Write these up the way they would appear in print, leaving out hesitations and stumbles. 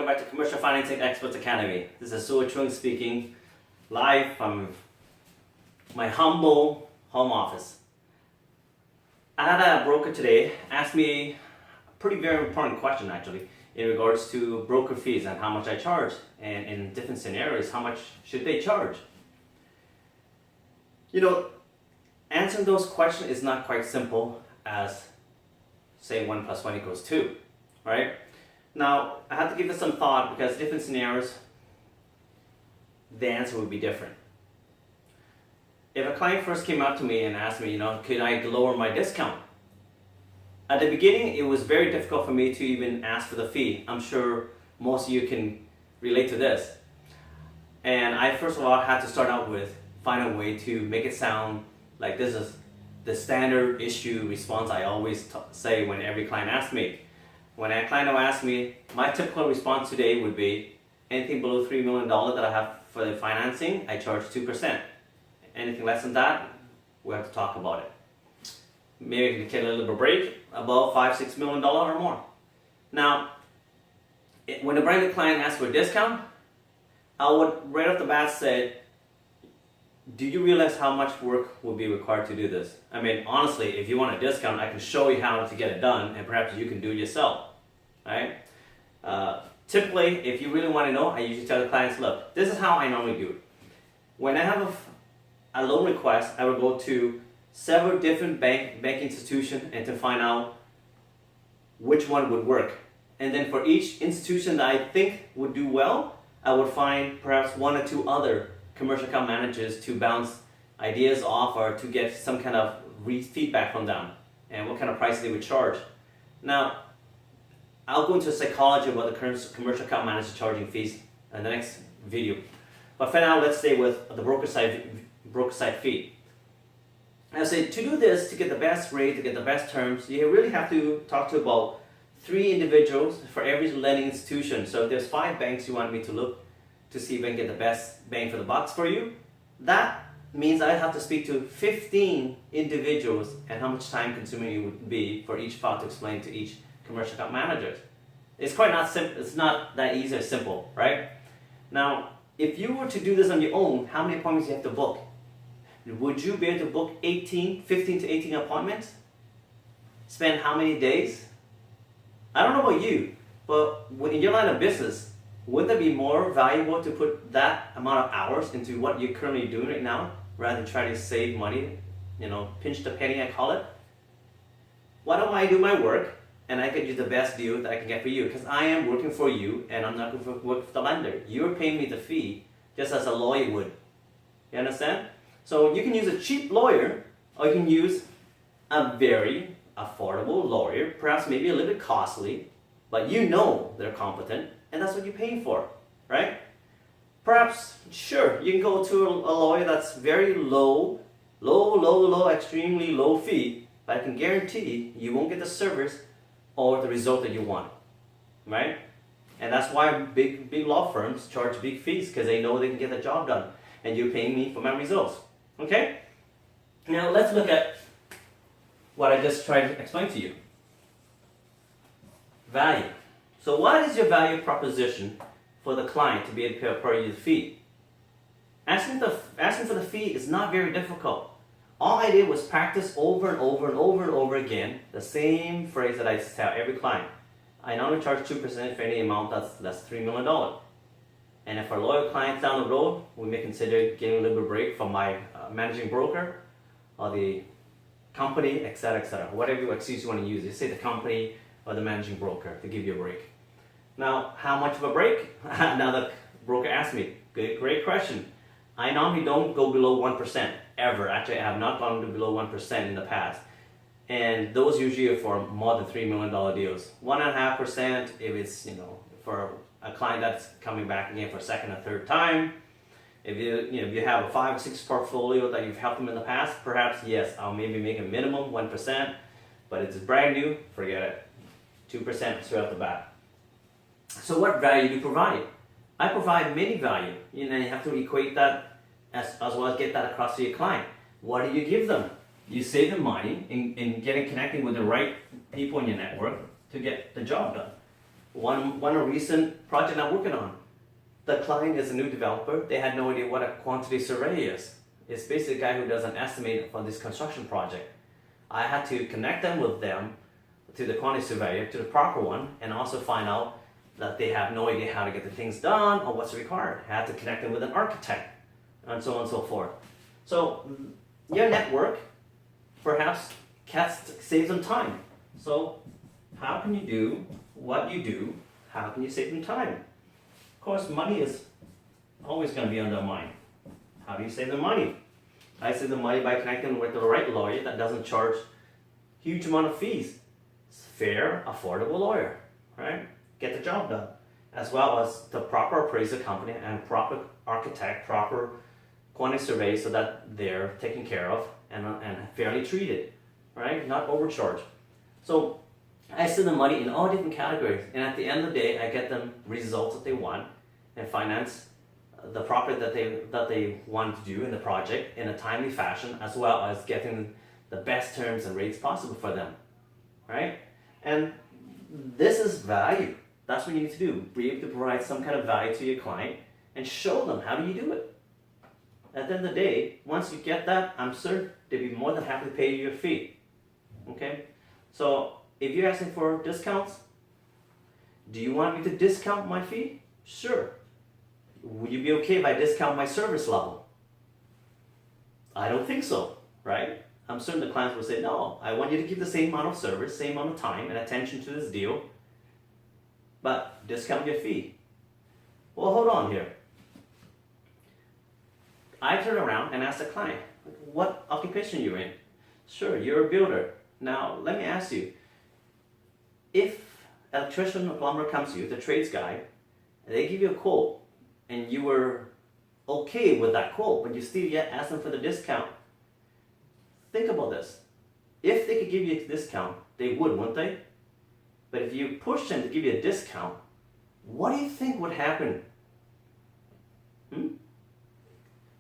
back to Commercial Financing Experts Academy. This is Suo Chung speaking, live from my humble home office. I had a broker today ask me a pretty very important question actually in regards to broker fees and how much I charge, and in different scenarios, how much should they charge? You know, answering those questions is not quite simple as say 1 + 1 = 2, right? Now, I have to give this some thought because different scenarios, the answer would be different. If a client first came up to me and asked me, could I lower my discount? At the beginning, it was very difficult for me to even ask for the fee. I'm sure most of you can relate to this. And I first of all had to start out with find a way to make it sound like this is the standard issue response I always say when every client asks me. When a client will ask me, my typical response today would be anything below $3 million that I have for the financing, I charge 2%. Anything less than that, we have to talk about it. Maybe we can get a little bit of break above $5-6 million or more. Now, when the brand new client asks for a discount, I would right off the bat say, do you realize how much work will be required to do this? I mean, honestly, if you want a discount, I can show you how to get it done, and perhaps you can do it yourself, right? Typically, if you really want to know, I usually tell the clients, look, this is how I normally do it. When I have a loan request, I will go to several different bank institutions and to find out which one would work. And then for each institution that I think would do well, I would find perhaps 1 or 2 other commercial account managers to bounce ideas off or to get some kind of feedback from them and what kind of prices they would charge. Now, I'll go into psychology about the current commercial account manager charging fees in the next video. But for now, let's stay with the broker side fee. I say to do this, to get the best rate, to get the best terms, you really have to talk to about 3 individuals for every lending institution. So if there's 5 banks you want me to look to see if I can get the best bang for the bucks for you, that means I have to speak to 15 individuals and how much time consuming it would be for each file to explain to each commercial account manager. It's quite not simple. It's not that easy or simple, right? Now, if you were to do this on your own, how many appointments do you have to book? Would you be able to book 15 to 18 appointments? Spend how many days? I don't know about you, but in your line of business, wouldn't it be more valuable to put that amount of hours into what you're currently doing right now rather than try to save money, pinch the penny I call it? Why don't I do my work and I can do the best deal that I can get for you? Because I am working for you and I'm not going to work for the lender. You're paying me the fee just as a lawyer would. You understand? So you can use a cheap lawyer or you can use a very affordable lawyer, perhaps maybe a little bit costly, but they're competent. And that's what you're paying for, right? Perhaps, sure, you can go to a lawyer that's very low, extremely low fee, but I can guarantee you won't get the service or the result that you want, right? And that's why big law firms charge big fees, because they know they can get the job done, and you're paying me for my results, okay? Now let's look at what I just tried to explain to you. Value. So what is your value proposition for the client to be able to pay you the fee? Asking for the fee is not very difficult. All I did was practice over and over again the same phrase that I tell every client. I normally charge 2% for any amount that's $3 million. And if our loyal clients down the road, we may consider getting a little bit of break from my managing broker or the company, etc., etc. Whatever excuse you want to use. You say the company or the managing broker to give you a break. Now, how much of a break? Now the broker asked me, great question. I normally don't go below 1%, ever. Actually, I have not gone below 1% in the past. And those usually are for more than $3 million deals. 1.5% if it's, for a client that's coming back again for a second or third time. If you have a 5 or 6 portfolio that you've helped them in the past, perhaps yes, I'll maybe make a minimum 1%. But if it's brand new, forget it. 2% straight off the bat. So what value do you provide? I provide many value. You have to equate that as well as get that across to your client. What do you give them? You save them money in connecting with the right people in your network to get the job done. One recent project I'm working on. The client is a new developer. They had no idea what a quantity survey is. It's basically a guy who does an estimate for this construction project. I had to connect them to the quantity surveyor, to the proper one, and also find out that they have no idea how to get the things done or what's required. I had to connect them with an architect, and so on and so forth. So your network perhaps saves them time. So how can you do what you do? How can you save them time? Of course, money is always going to be on their mind. How do you save the money? I save the money by connecting with the right lawyer that doesn't charge huge amount of fees. It's a fair, affordable lawyer, right? Get the job done. As well as the proper appraiser company and proper architect, proper quantity survey so that they're taken care of and fairly treated, right? Not overcharged. So I send the money in all different categories, and at the end of the day, I get them results that they want and finance the property that they want to do in the project in a timely fashion, as well as getting the best terms and rates possible for them, right? And this is value. That's what you need to do. Be able to provide some kind of value to your client and show them how do you do it. At the end of the day, once you get that, I'm sure they'll be more than happy to pay you your fee. Okay? So if you're asking for discounts, do you want me to discount my fee? Sure. Would you be okay if I discount my service level? I don't think so, right? I'm certain the clients will say, no, I want you to give the same amount of service, same amount of time and attention to this deal, but discount your fee. Well, hold on here. I turn around and ask the client, what occupation you're in? Sure, you're a builder. Now, let me ask you, if an electrician or plumber comes to you, the trades guy, and they give you a quote, and you were okay with that quote, but you still yet ask them for the discount, think about this. If they could give you a discount, they would, wouldn't they? But if you push them to give you a discount, what do you think would happen?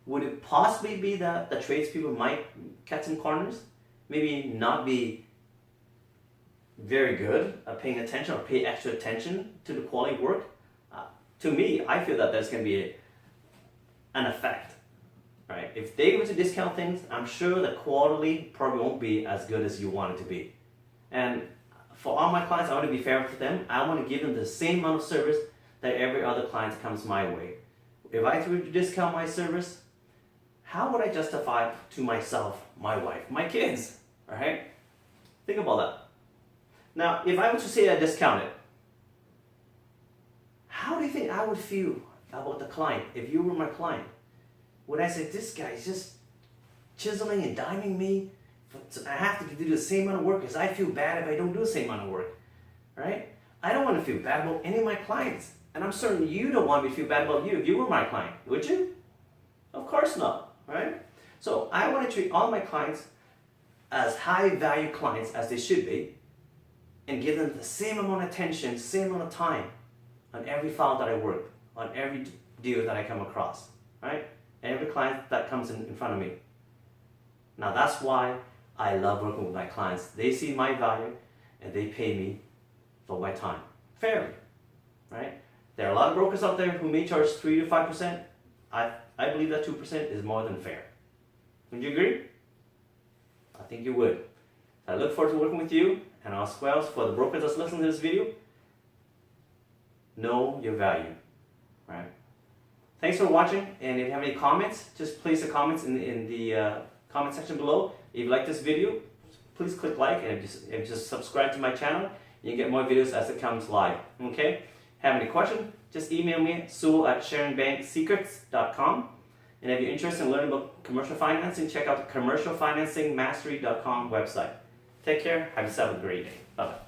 Would it possibly be that the tradespeople might cut some corners? Maybe not be very good at paying attention or pay extra attention to the quality of work? To me, I feel that there's going to be an effect, right? If they were to discount things, I'm sure the quality probably won't be as good as you want it to be. And for all my clients, I want to be fair with them. I want to give them the same amount of service that every other client that comes my way. If I were to discount my service, how would I justify to myself, my wife, my kids, right? Think about that. Now, if I were to say I discount it, how do you think I would feel about the client if you were my client? Would I say, this guy is just chiseling and diming me? I have to do the same amount of work because I feel bad if I don't do the same amount of work, right? I don't want to feel bad about any of my clients. And I'm certain you don't want me to feel bad about you if you were my client, would you? Of course not, right? So I want to treat all my clients as high value clients as they should be and give them the same amount of attention, same amount of time on every file that I work, on every deal that I come across, right? And every client that comes in front of me. Now that's why I love working with my clients. They see my value and they pay me for my time fairly, right? There are a lot of brokers out there who may charge 3 to 5%. I believe that 2% is more than fair. Would you agree? I think you would. I look forward to working with you, and as well as for the brokers that's listening to this video, know your value, right? Thanks for watching, and if you have any comments, just place the comments in the comment section below. If you like this video, please click like and just subscribe to my channel. You can get more videos as it comes live, okay? Have any question, just email me, sewell@sharonbanksecrets.com. And if you're interested in learning about commercial financing, check out the commercialfinancingmastery.com website. Take care, have yourself a great day. Bye-bye.